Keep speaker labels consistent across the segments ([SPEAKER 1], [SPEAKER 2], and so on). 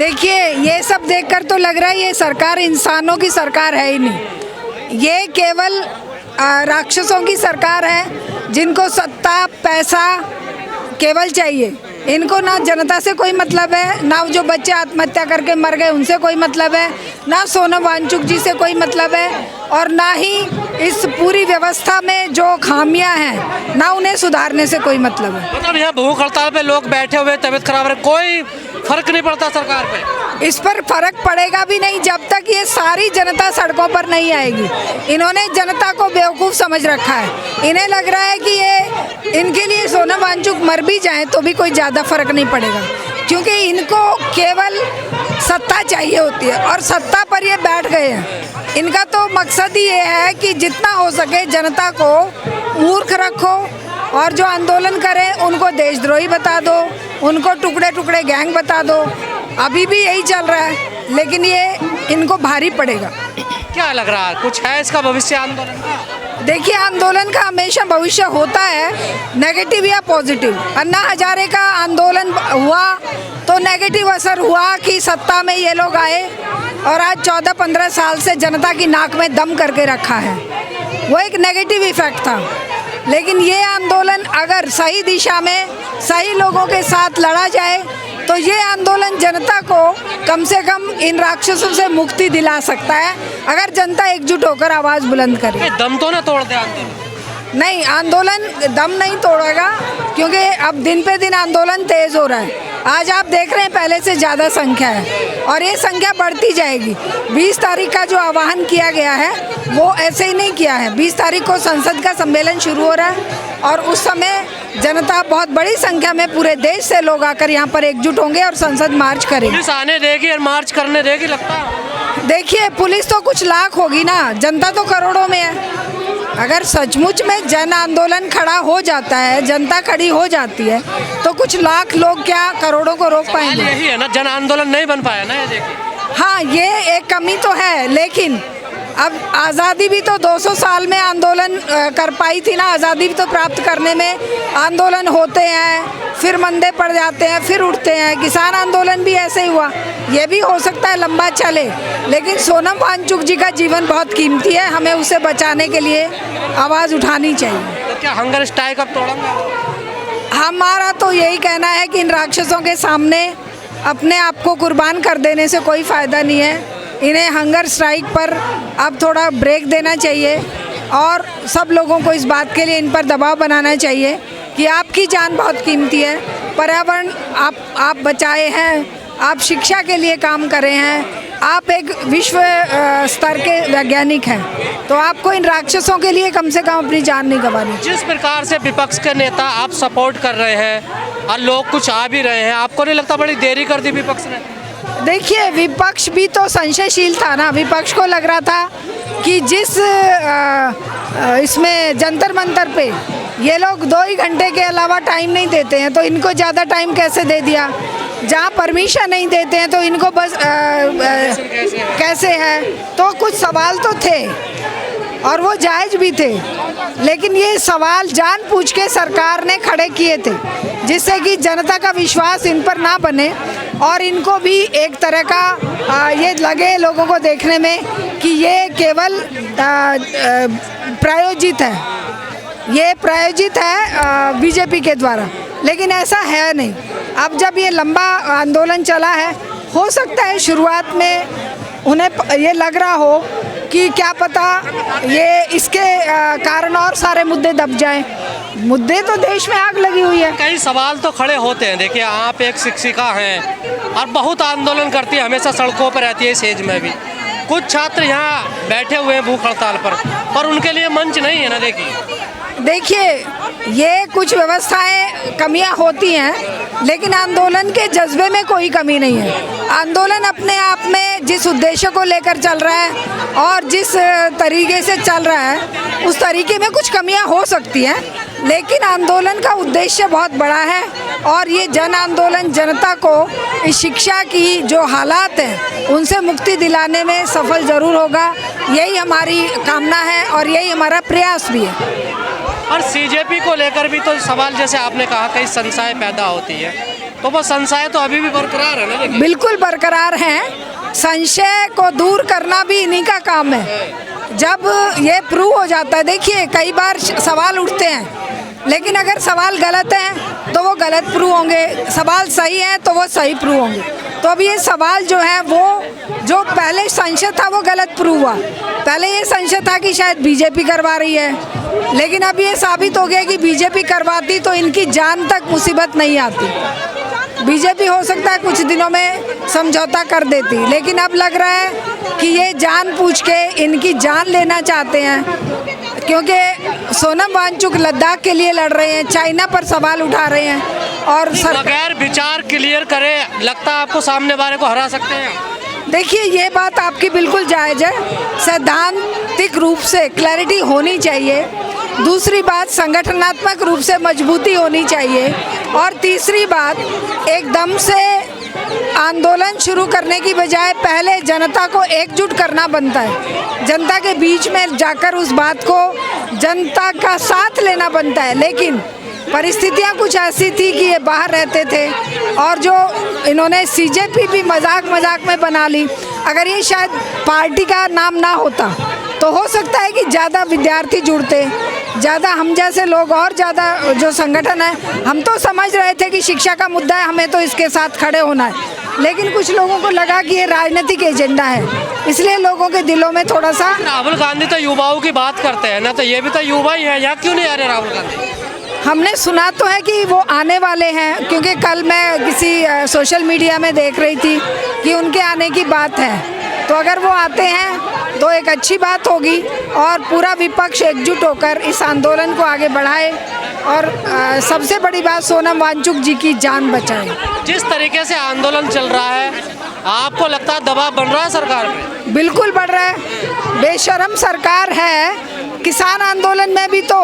[SPEAKER 1] देखिए, ये सब देखकर तो लग रहा है ये सरकार इंसानों की सरकार है ही नहीं। ये केवल राक्षसों की सरकार है, जिनको सत्ता पैसा केवल चाहिए। इनको ना जनता से कोई मतलब है, ना जो बच्चे आत्महत्या करके मर गए उनसे कोई मतलब है, ना सोनम वांगचुक जी से कोई मतलब है, और ना ही इस पूरी व्यवस्था में जो खामियां हैं ना उन्हें सुधारने से कोई मतलब है।
[SPEAKER 2] मतलब यहाँ भूख हड़ताल पे लोग बैठे हुए, तबीयत खराब है, कोई फर्क नहीं पड़ता सरकार पे?
[SPEAKER 1] इस पर फर्क पड़ेगा भी नहीं जब तक ये सारी जनता सड़कों पर नहीं आएगी। इन्होंने जनता को बेवकूफ़ समझ रखा है। इन्हें लग रहा है कि ये इनके लिए सोनम वांगचुक मर भी जाए तो भी कोई ज़्यादा फर्क नहीं पड़ेगा, क्योंकि इनको केवल सत्ता चाहिए होती है और सत्ता पर ये बैठ गए हैं। इनका तो मकसद ही ये है कि जितना हो सके जनता को मूर्ख रखो, और जो आंदोलन करें उनको देशद्रोही बता दो, उनको टुकड़े टुकड़े गैंग बता दो। अभी भी यही चल रहा है, लेकिन ये इनको भारी पड़ेगा।
[SPEAKER 2] क्या लग रहा है, कुछ है इसका भविष्य आंदोलन का?
[SPEAKER 1] देखिए, आंदोलन का हमेशा भविष्य होता है, नेगेटिव या पॉजिटिव। अन्ना हजारे का आंदोलन हुआ तो नेगेटिव असर हुआ कि सत्ता में ये लोग आए और आज 14-15 साल से जनता की नाक में दम करके रखा है, वो एक नेगेटिव इफेक्ट था। लेकिन ये आंदोलन अगर सही दिशा में सही लोगों के साथ लड़ा जाए तो ये आंदोलन जनता को कम से कम इन राक्षसों से मुक्ति दिला सकता है, अगर जनता एकजुट होकर आवाज़ बुलंद करे।
[SPEAKER 2] दम तो ना तोड़ दे आंदोलन?
[SPEAKER 1] नहीं, आंदोलन दम नहीं तोड़ेगा, क्योंकि अब दिन पे दिन आंदोलन तेज़ हो रहा है। आज आप देख रहे हैं पहले से ज़्यादा संख्या है और ये संख्या बढ़ती जाएगी। 20 तारीख का जो आह्वान किया गया है वो ऐसे ही नहीं किया है। 20 तारीख को संसद का सम्मेलन शुरू हो रहा है और उस समय जनता बहुत बड़ी संख्या में पूरे देश से लोग आकर यहाँ पर एकजुट होंगे और संसद मार्च करेंगे।
[SPEAKER 2] पुलिस आने देगी और मार्च करने देगी लगता है?
[SPEAKER 1] देखिए, पुलिस तो कुछ लाख होगी ना, जनता तो करोड़ों में है। अगर सचमुच में जन आंदोलन खड़ा हो जाता है, जनता खड़ी हो जाती है, तो कुछ लाख लोग क्या करोड़ों को रोक पाएंगे?
[SPEAKER 2] यही है ना, जन आंदोलन नहीं बन पाया ना, ये देखिए।
[SPEAKER 1] हाँ, ये एक कमी तो है, लेकिन अब आज़ादी भी तो 200 साल में आंदोलन कर पाई थी ना। आज़ादी भी तो प्राप्त करने में आंदोलन होते हैं, फिर मंदे पड़ जाते हैं, फिर उठते हैं। किसान आंदोलन भी ऐसे ही हुआ। ये भी हो सकता है लंबा चले, लेकिन सोनम वांगचुक जी का जीवन बहुत कीमती है, हमें उसे बचाने के लिए आवाज़ उठानी चाहिए।
[SPEAKER 2] तो क्या हंगर स्ट्राइक अब तोड़ेंगे?
[SPEAKER 1] हमारा तो यही कहना है कि इन राक्षसों के सामने अपने आप को कुर्बान कर देने से कोई फ़ायदा नहीं है। इन्हें हंगर स्ट्राइक पर अब थोड़ा ब्रेक देना चाहिए और सब लोगों को इस बात के लिए इन पर दबाव बनाना चाहिए कि आपकी जान बहुत कीमती है, पर्यावरण आप बचाए हैं, आप शिक्षा के लिए काम करे हैं, आप एक विश्व स्तर के वैज्ञानिक हैं, तो आपको इन राक्षसों के लिए कम से कम अपनी जान नहीं गंवानी।
[SPEAKER 2] जिस प्रकार से विपक्ष के नेता आप सपोर्ट कर रहे हैं और लोग कुछ आ भी रहे हैं, आपको नहीं लगता बड़ी देरी कर दी विपक्ष ने?
[SPEAKER 1] देखिए, विपक्ष भी तो संशयशील था ना। विपक्ष को लग रहा था कि जिस इसमें जंतर मंतर पे ये लोग 2 ही घंटे के अलावा टाइम नहीं देते हैं, तो इनको ज़्यादा टाइम कैसे दे दिया। जहाँ परमिशन नहीं देते हैं तो इनको बस कैसे है। तो कुछ सवाल तो थे और वो जायज़ भी थे, लेकिन ये सवाल जानबूझ के सरकार ने खड़े किए थे, जिससे कि जनता का विश्वास इन पर ना बने और इनको भी एक तरह का ये लगे लोगों को देखने में कि ये केवल प्रायोजित है, ये प्रायोजित है बीजेपी के द्वारा, लेकिन ऐसा है नहीं। अब जब ये लंबा आंदोलन चला है, हो सकता है शुरुआत में उन्हें ये लग रहा हो कि क्या पता ये इसके कारण और सारे मुद्दे दब जाएं। मुद्दे तो देश में आग लगी हुई है।
[SPEAKER 2] कई सवाल तो खड़े होते हैं। देखिए, आप एक शिक्षिका हैं और बहुत आंदोलन करती है, हमेशा सड़कों पर रहती है इस एज में भी। कुछ छात्र यहाँ बैठे हुए हैं भूख हड़ताल पर उनके लिए मंच नहीं है ना। देखिए,
[SPEAKER 1] ये कुछ व्यवस्थाएं कमियां होती हैं, लेकिन आंदोलन के जज्बे में कोई कमी नहीं है। आंदोलन अपने आप में जिस उद्देश्य को लेकर चल रहा है और जिस तरीके से चल रहा है, उस तरीके में कुछ कमियां हो सकती हैं, लेकिन आंदोलन का उद्देश्य बहुत बड़ा है और ये जन आंदोलन जनता को इस शिक्षा की जो हालात हैं उनसे मुक्ति दिलाने में सफल ज़रूर होगा। यही हमारी कामना है और यही हमारा प्रयास भी है।
[SPEAKER 2] और सीजेपी को लेकर भी तो सवाल, जैसे आपने कहा, कई संशय पैदा होती है। तो वो संशय तो अभी भी बरकरार है ना, देखिए।
[SPEAKER 1] बिल्कुल बरकरार हैं। संशय को दूर करना भी इन्हीं का काम है। जब ये प्रूव हो जाता है, देखिए कई बार सवाल उठते हैं, लेकिन अगर सवाल गलत हैं तो वो गलत प्रूव होंगे, सवाल सही है तो वो सही प्रूव होंगे। तो अब ये सवाल जो है वो जो पहले संशय था वो गलत प्रूव हुआ। पहले ये संशय था कि शायद बीजेपी करवा रही है, लेकिन अब ये साबित हो गया कि बीजेपी करवाती तो इनकी जान तक मुसीबत नहीं आती। बीजेपी हो सकता है कुछ दिनों में समझौता कर देती, लेकिन अब लग रहा है कि ये जान पूछ के इनकी जान लेना चाहते हैं, क्योंकि सोनम वांगचुक लद्दाख के लिए लड़ रहे हैं, चाइना पर सवाल उठा रहे हैं और
[SPEAKER 2] बगैर विचार क्लियर करे लगता है आपको सामने वाले को हरा सकते हैं।
[SPEAKER 1] देखिए ये बात आपकी बिल्कुल जायज़ है, सैद्धांतिक रूप से क्लैरिटी होनी चाहिए। दूसरी बात, संगठनात्मक रूप से मजबूती होनी चाहिए। और तीसरी बात, एकदम से आंदोलन शुरू करने की बजाय पहले जनता को एकजुट करना बनता है। जनता के बीच में जाकर उस बात को जनता का साथ लेना बनता है। लेकिन परिस्थितियां कुछ ऐसी थी कि ये बाहर रहते थे और जो इन्होंने सीजेपी भी मजाक में बना ली। अगर ये शायद पार्टी का नाम ना होता तो हो सकता है कि ज़्यादा विद्यार्थी जुड़ते, ज़्यादा हम जैसे लोग और ज़्यादा जो संगठन है, हम तो समझ रहे थे कि शिक्षा का मुद्दा है, हमें तो इसके साथ खड़े होना है। लेकिन कुछ लोगों को लगा कि ये राजनीतिक एजेंडा है, इसलिए लोगों के दिलों में थोड़ा सा।
[SPEAKER 2] राहुल गांधी तो युवाओं की बात करते हैं ना, तो ये भी तो युवा ही है, यहाँ क्यों नहीं आ रहे राहुल गांधी?
[SPEAKER 1] हमने सुना तो है कि वो आने वाले हैं, क्योंकि कल मैं किसी सोशल मीडिया में देख रही थी कि उनके आने की बात है। तो अगर वो आते हैं तो एक अच्छी बात होगी और पूरा विपक्ष एकजुट होकर इस आंदोलन को आगे बढ़ाए और सबसे बड़ी बात, सोनम वांगचुक जी की जान बचाए।
[SPEAKER 2] जिस तरीके से आंदोलन चल रहा है, आपको लगता है दबाव बन रहा है सरकार पे?
[SPEAKER 1] बिल्कुल बढ़ रहा है। बेशरम सरकार है। किसान आंदोलन में भी तो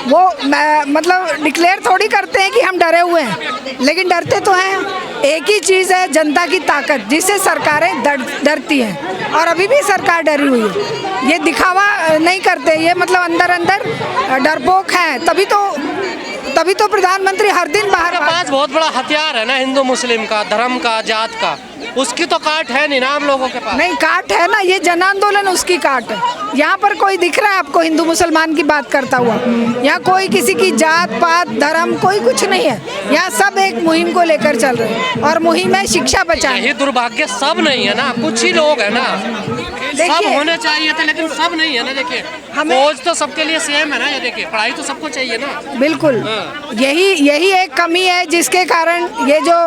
[SPEAKER 1] वो मतलब डिक्लेयर थोड़ी करते हैं कि हम डरे हुए हैं, लेकिन डरते तो हैं। एक ही चीज़ है, जनता की ताकत, जिससे सरकारें डरती हैं और अभी भी सरकार डरी हुई है। ये दिखावा नहीं करते, ये मतलब अंदर अंदर डरपोक हैं। तभी तो प्रधानमंत्री हर दिन बाहर।
[SPEAKER 2] पास बहुत बड़ा हथियार है ना, हिंदू मुस्लिम का, धर्म का, जात का, उसकी तो काट है नहीं ना हम लोगों के पास।
[SPEAKER 1] नहीं, काट है ना, ये जन आंदोलन उसकी काट है। यहाँ पर कोई दिख रहा है आपको हिंदू मुसलमान की बात करता हुआ? यहाँ कोई किसी की जात पात धर्म कोई कुछ नहीं है। यहाँ सब एक मुहिम को लेकर चल रहे हैं और मुहिम है शिक्षा बचाने।
[SPEAKER 2] यही दुर्भाग्य, सब नहीं है ना, कुछ ही लोग है ना। सब होने चाहिए थे लेकिन सब नहीं है ना। देखिए फौज तो सबके लिए सेम है ना, ये देखिए पढ़ाई तो सबको चाहिए ना।
[SPEAKER 1] बिल्कुल, यही एक कमी है जिसके कारण ये जो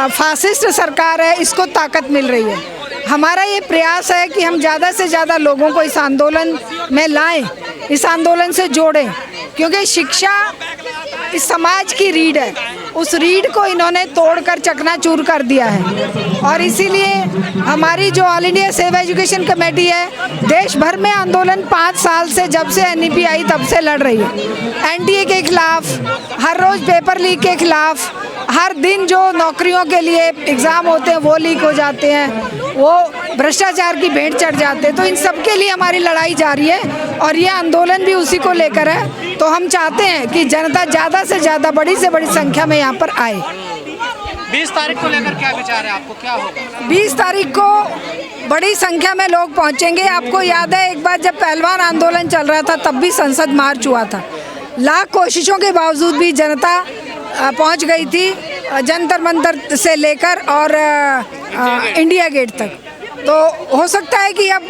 [SPEAKER 1] फासिस्ट सरकार है इसको ताकत मिल रही है। हमारा ये प्रयास है कि हम ज़्यादा से ज़्यादा लोगों को इस आंदोलन में लाएं, इस आंदोलन से जोड़ें, क्योंकि शिक्षा इस समाज की रीढ़ है। उस रीढ़ को इन्होंने तोड़कर चकनाचूर कर दिया है और इसीलिए हमारी जो all India save education committee है, देश भर में आंदोलन 5 साल से, जब से एनईपी आई तब से लड़ रही है। एनटीए के खिलाफ, हर रोज़ पेपर लीक के खिलाफ, हर दिन जो नौकरियों के लिए एग्ज़ाम होते हैं वो लीक हो जाते हैं, वो भ्रष्टाचार की भेंट चढ़ जाते हैं। तो इन सब के लिए हमारी लड़ाई जारी है और ये आंदोलन भी उसी को लेकर है। तो हम चाहते हैं कि जनता ज़्यादा से ज़्यादा, बड़ी से बड़ी संख्या में यहाँ पर आए।
[SPEAKER 2] 20 तारीख को लेकर क्या विचार है आपको, क्या होगा?
[SPEAKER 1] 20 तारीख को बड़ी संख्या में लोग पहुँचेंगे। आपको याद है एक बार जब पहलवान आंदोलन चल रहा था तब भी संसद मार्च हुआ था। लाख कोशिशों के बावजूद भी जनता पहुंच गई थी, जंतर मंतर से लेकर और इंडिया गेट तक। तो हो सकता है कि अब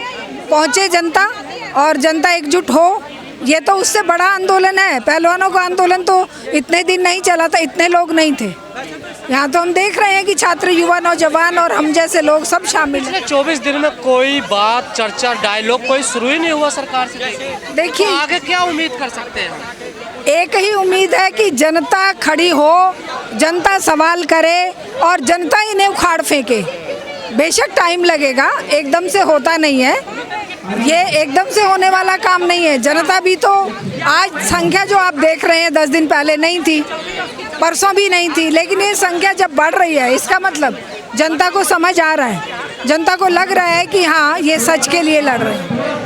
[SPEAKER 1] पहुंचे जनता और जनता एकजुट हो। ये तो उससे बड़ा आंदोलन है। पहलवानों का आंदोलन तो इतने दिन नहीं चला था, इतने लोग नहीं थे। यहाँ तो हम देख रहे हैं कि छात्र, युवा, नौजवान और हम जैसे लोग सब शामिल हैं।
[SPEAKER 2] 24 दिन में कोई बात, चर्चा, डायलॉग कोई शुरू ही नहीं हुआ सरकार से। देखिए तो आगे क्या उम्मीद कर सकते हैं?
[SPEAKER 1] एक ही उम्मीद है कि जनता खड़ी हो, जनता सवाल करे और जनता इन्हें उखाड़ फेंके। बेशक टाइम लगेगा, एकदम से होता नहीं है, ये एकदम से होने वाला काम नहीं है। जनता भी तो, आज संख्या जो आप देख रहे हैं 10 दिन पहले नहीं थी, परसों भी नहीं थी, लेकिन ये संख्या जब बढ़ रही है इसका मतलब जनता को समझ आ रहा है, जनता को लग रहा है कि हाँ ये सच के लिए लड़ रहे हैं।